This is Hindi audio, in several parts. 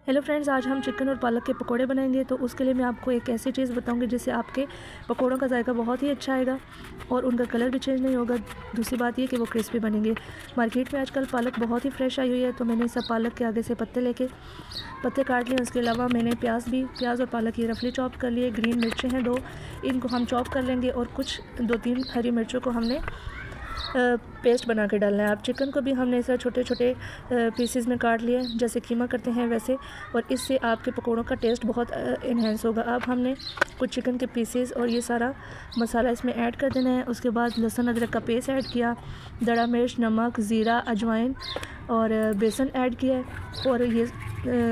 हेलो फ्रेंड्स, आज हम चिकन और पालक के पकोड़े बनाएंगे। तो उसके लिए मैं आपको एक ऐसी चीज़ बताऊंगी जिससे आपके पकोड़ों का जायका बहुत ही अच्छा आएगा और उनका कलर भी चेंज नहीं होगा। दूसरी बात ये कि वो क्रिस्पी बनेंगे। मार्केट में आजकल पालक बहुत ही फ्रेश आई हुई है, तो मैंने सब पालक के आगे से पत्ते काट लिए। उसके अलावा मैंने प्याज और पालक ये रफली चॉप कर लिए। ग्रीन मिर्चें हैं 2, इनको हम चॉप कर लेंगे और कुछ 2-3 हरी मिर्चों को हमने पेस्ट बना के डालना है। आप चिकन को भी हमने ऐसा छोटे छोटे पीसेस में काट लिया है, जैसे कीमा करते हैं वैसे, और इससे आपके पकोड़ों का टेस्ट बहुत इन्हेंस होगा। अब हमने कुछ चिकन के पीसेस और ये सारा मसाला इसमें ऐड कर देना है। उसके बाद लहसुन अदरक का पेस्ट ऐड किया, दड़ा मिर्च, नमक, ज़ीरा, अजवाइन और बेसन ऐड किया है, और ये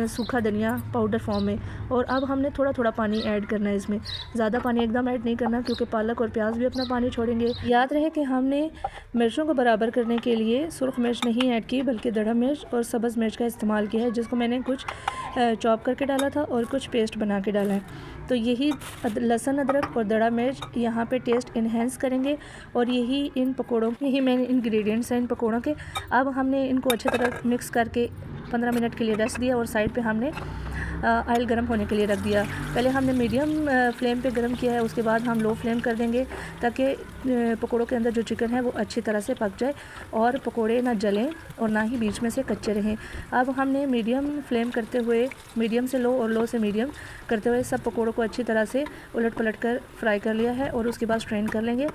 सूखा धनिया पाउडर फॉर्म में। और अब हमने थोड़ा थोड़ा पानी ऐड करना है इसमें, ज़्यादा पानी एकदम ऐड नहीं करना, क्योंकि पालक और प्याज भी अपना पानी छोड़ेंगे। याद रहे कि हमने मिर्चों को बराबर करने के लिए सुर्ख मिर्च नहीं ऐड की, बल्कि दड़ा मिर्च और सब्ज़ मिर्च का इस्तेमाल किया है, जिसको मैंने कुछ चॉप करके डाला था और कुछ पेस्ट बना के डाला है। तो यही लहसुन अदरक और दड़ा मिर्च यहाँ पे टेस्ट इन्हेंस करेंगे, और यही मेन इंग्रेडिएंट्स हैं इन पकोड़ों के। अब हमने इनको अच्छी तरह मिक्स करके 15 मिनट के लिए रेस्ट दिया, और साइड पे हमने ऑयल गर्म होने के लिए रख दिया। पहले हमने मीडियम फ्लेम पे गर्म किया है, उसके बाद हम लो फ्लेम कर देंगे, ताकि पकोड़ों के अंदर जो चिकन है वो अच्छी तरह से पक जाए और पकोड़े ना जलें और ना ही बीच में से कच्चे रहें। अब हमने मीडियम से लो और लो से मीडियम करते हुए सब पकोड़ों को अच्छी तरह से उलट पलट कर फ्राई कर लिया है, और उसके बाद स्ट्रेन कर लेंगे।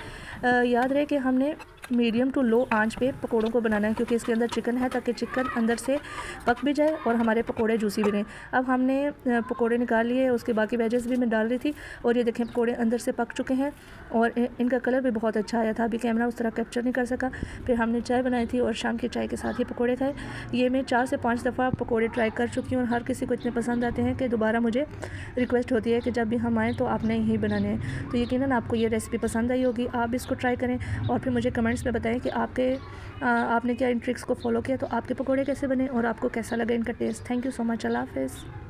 याद रहे कि हमने मीडियम टू लो आंच पे पकोड़ों को बनाना है, क्योंकि इसके अंदर चिकन है, ताकि चिकन अंदर से पक भी जाए और हमारे पकोड़े जूसी भी रहें। अब हमने पकोड़े निकाल लिए, उसके बाकी वेजेस भी मैं डाल रही थी, और ये देखें पकोड़े अंदर से पक चुके हैं और इनका कलर भी बहुत अच्छा आया था। अभी कैमरा उस तरह कैप्चर नहीं कर सका। फिर हमने चाय बनाई थी और शाम की चाय के साथ ही पकोड़े खाए। ये मैं 4 से 5 दफ़ा पकोड़े ट्राई कर चुकी हूँ, और हर किसी को इतने पसंद आते हैं कि दोबारा मुझे रिक्वेस्ट होती है कि जब भी हम आएँ तो आपने यही बनाने हैं। तो यकीनन आपको ये रेसिपी पसंद आई होगी। आप इसको ट्राई करें और फिर मुझे कमेंट्स में बताएं कि आपने क्या इन ट्रिक्स को फॉलो किया, तो आपके पकोड़े कैसे बने और आपको कैसा लगा इनका taste. Thank you so much. अल्लाह हाफ़िज़।